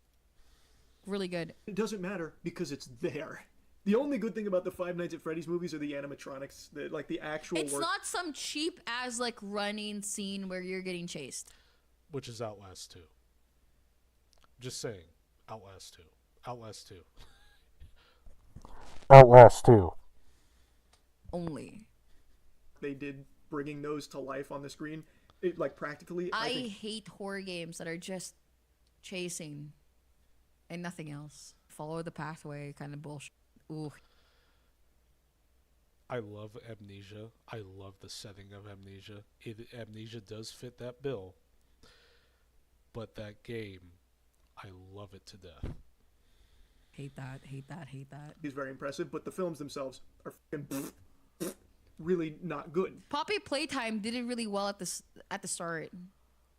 Really good. It doesn't matter because it's there. The only good thing about the Five Nights at Freddy's movies are the animatronics, the actual It's work. not some cheap as like running scene where you're getting chased. Which is Outlast 2. Just saying. Outlast 2. Outlast 2. Outlast 2. Only. They did bringing those to life on the screen. Like practically. I hate horror games that are just chasing and nothing else. Follow the pathway kind of bullshit. Ooh. I love Amnesia. I love the setting of Amnesia. Amnesia does fit that bill. But that game, I love it to death. Hate that. He's very impressive, but the films themselves are fucking really not good. Poppy Playtime did it really well at the start.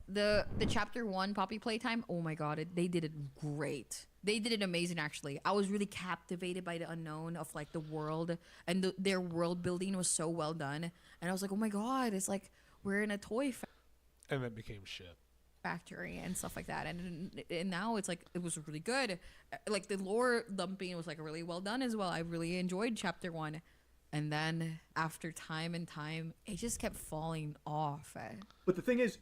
The chapter 1 Poppy Playtime, oh my god, they did it great. They did it amazing, actually. I was really captivated by the unknown of like the world, and their world building was so well done. And I was like, oh my god, it's like we're in a toy and it became shit. Factory and stuff like that, and now it's like it was really good. Like the lore dumping was like really well done as well. I really enjoyed chapter 1, and then after time and time, it just kept falling off. But the thing is,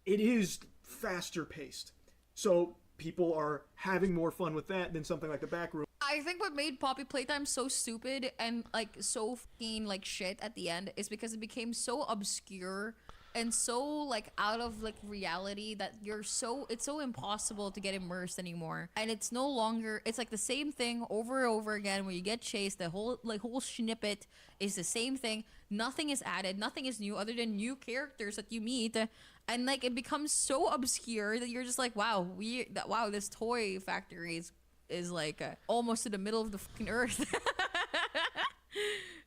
it is faster paced, so people are having more fun with that than something like the Back Room. I think what made Poppy Playtime so stupid and like so fucking like shit at the end is because it became so obscure and so like out of like reality that it's so impossible to get immersed anymore. And it's no longer, it's like the same thing over and over again where you get chased. The whole snippet is the same thing. Nothing is added, nothing is new other than new characters that you meet, and like it becomes so obscure that you're just like, wow, this toy factory is like almost in the middle of the fucking earth.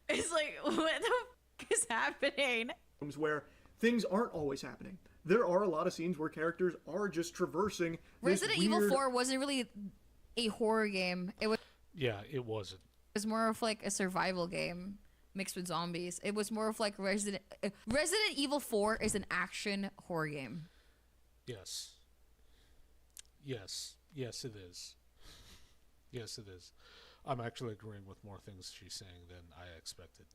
It's like, what the fuck is happening? Where things aren't always happening. There are a lot of scenes where characters are just traversing. Resident Evil 4 wasn't really a horror game. It wasn't. It wasn't. It was more of like a survival game mixed with zombies. It was more of like Resident Evil 4 is an action horror game. Yes. Yes. Yes, it is. Yes, it is. I'm actually agreeing with more things she's saying than I expected.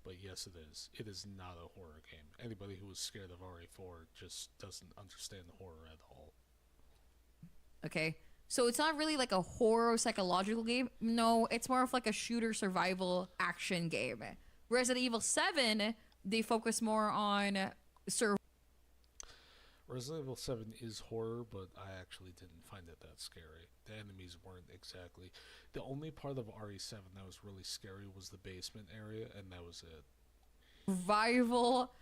But yes, it is. It is not a horror game. Anybody who was scared of RE4 just doesn't understand the horror at all. Okay. So it's not really like a horror psychological game. No, it's more of like a shooter survival action game. Resident Evil 7, they focus more on Resident Evil 7 is horror, but I actually didn't find it that scary. The enemies weren't exactly. The only part of RE7 that was really scary was the basement area, and that was it. survival,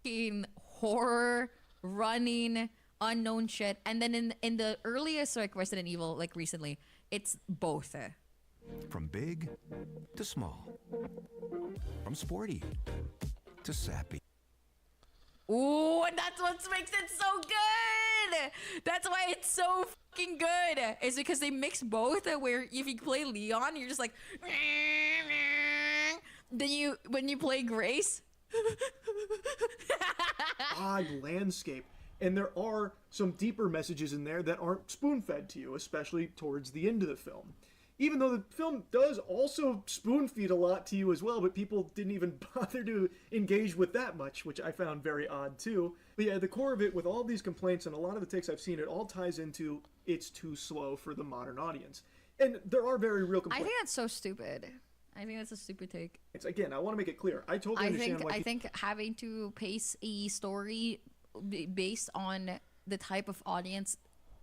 fucking horror, running, unknown shit. And then in the earliest like Resident Evil, like recently, It's both. From big to small. From sporty to sappy. Ooh, and that's what makes it so good. That's why it's so fucking good. It's because they mix both. Where if you play Leon, you're just like, then when you play Grace, odd landscape. And there are some deeper messages in there that aren't spoon-fed to you, especially towards the end of the film. Even though the film does also spoon-feed a lot to you as well, but people didn't even bother to engage with that much, which I found very odd too. But yeah, the core of it, with all these complaints and a lot of the takes I've seen, it all ties into it's too slow for the modern audience. And there are very real complaints. I think that's so stupid. I think that's a stupid take. Again, I want to make it clear. I totally understand why I think having to pace a story based on the type of audience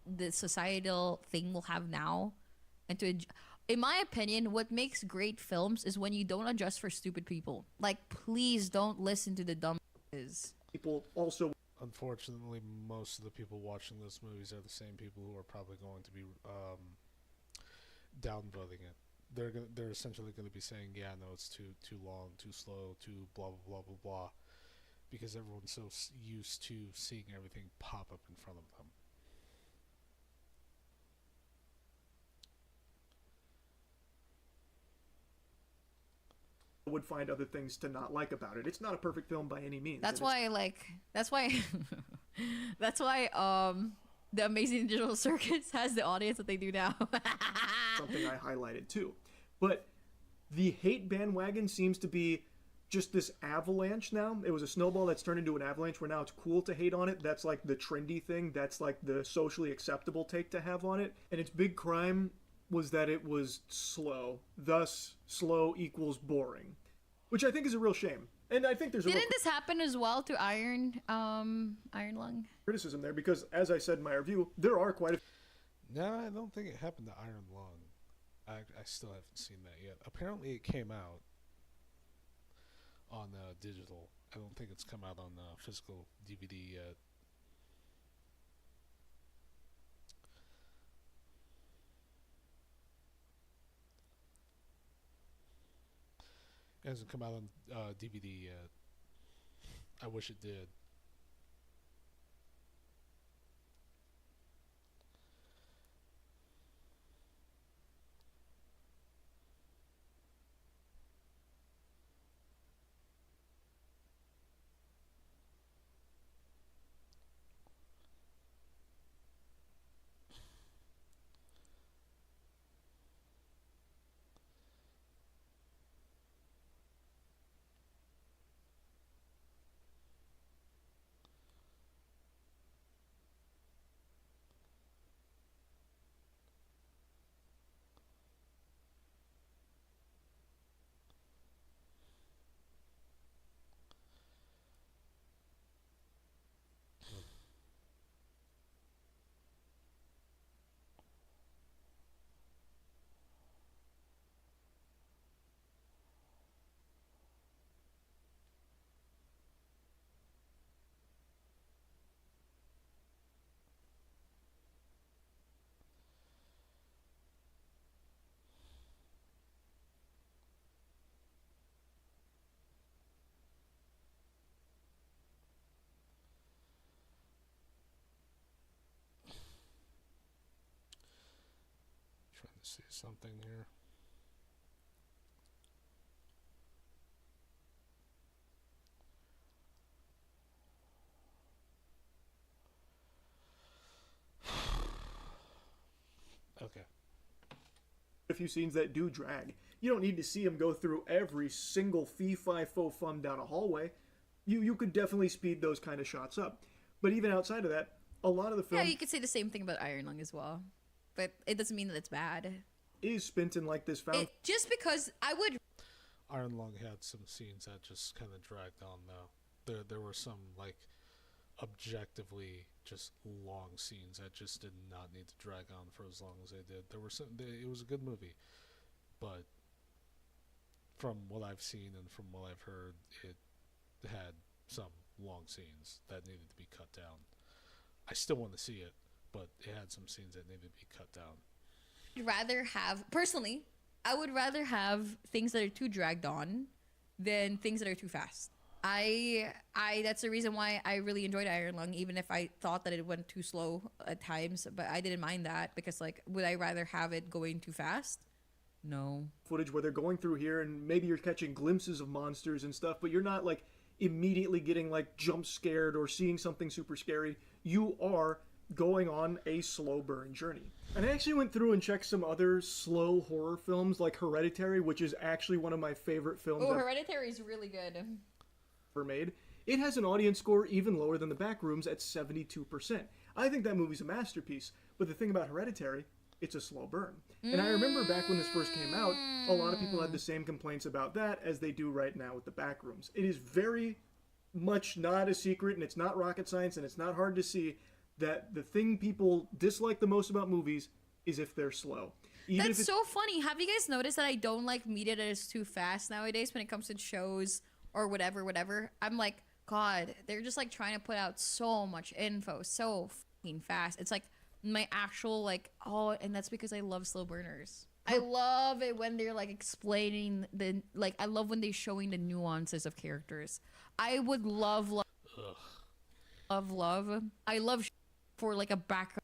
the societal thing will have now, and to, in my opinion, what makes great films is when you don't adjust for stupid people. Like, please don't listen to the dumb people. Also, unfortunately, most of the people watching those movies are the same people who are probably going to be downvoting it. They're essentially going to be saying, yeah, no, it's too long, too slow, too blah blah blah blah blah, because everyone's so used to seeing everything pop up in front of them. Would find other things to not like about it. It's not a perfect film by any means. That's why the Amazing Digital Circus has the audience that they do now. Something I highlighted too. But the hate bandwagon seems to be just this avalanche now. It was a snowball that's turned into an avalanche where now it's cool to hate on it. That's like the trendy thing. That's like the socially acceptable take to have on it. And its big crime was that it was slow. Thus, slow equals boring. Which I think is a real shame. And I think there's Didn't this happen as well to Iron Lung? Criticism there, because as I said in my review, there are quite a... No, I don't think it happened to Iron Lung. I still haven't seen that yet. Apparently it came out on digital. I don't think it's come out on physical DVD yet. It hasn't come out on DVD yet. I wish it did. Trying to see something here. Okay. A few scenes that do drag. You don't need to see him go through every single fee-fi-fo-fum down a hallway. You could definitely speed those kind of shots up. But even outside of that, a lot of the film... Yeah, you could say the same thing about Iron Lung as well. But it doesn't mean that it's bad. Is spent in like this found... Just because I would... Iron Lung had some scenes that just kind of dragged on, though. There were some, like, objectively just long scenes that just did not need to drag on for as long as they did. There were some... It was a good movie. But from what I've seen and from what I've heard, it had some long scenes that needed to be cut down. I still want to see it, but it had some scenes that needed to be cut down. rather have, personally, I would rather have things that are too dragged on than things that are too fast. That's the reason why I really enjoyed Iron Lung, even if I thought that it went too slow at times, but I didn't mind that because, like, would I rather have it going too fast? No. Footage where they're going through here and maybe you're catching glimpses of monsters and stuff, but you're not like immediately getting like jump scared or seeing something super scary. You are going on a slow burn journey. And I actually went through and checked some other slow horror films like Hereditary, which is actually one of my favorite films Oh, Hereditary is really good. ever made. It has an audience score even lower than The Backrooms at 72%. I think that movie's a masterpiece, but the thing about Hereditary, it's a slow burn. And I remember back when this first came out, a lot of people had the same complaints about that as they do right now with The Backrooms. It is very much not a secret, and it's not rocket science, and it's not hard to see that the thing people dislike the most about movies is if they're slow. That's so funny. Have you guys noticed that I don't like media that is too fast nowadays when it comes to shows or whatever? I'm like, God, they're just like trying to put out so much info so fucking fast. It's like my actual like, oh, and that's because I love slow burners. I love it when they're like explaining I love when they're showing the nuances of characters. I would love I love for like a background.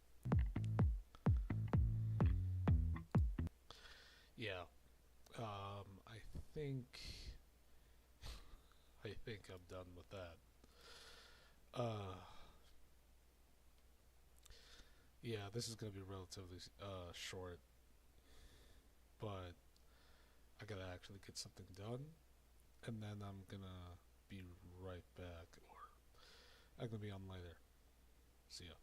Yeah. I think I'm done with that. Yeah, this is gonna be relatively short, but I gotta actually get something done, and then I'm gonna be right back, or I'm gonna be on later. See ya.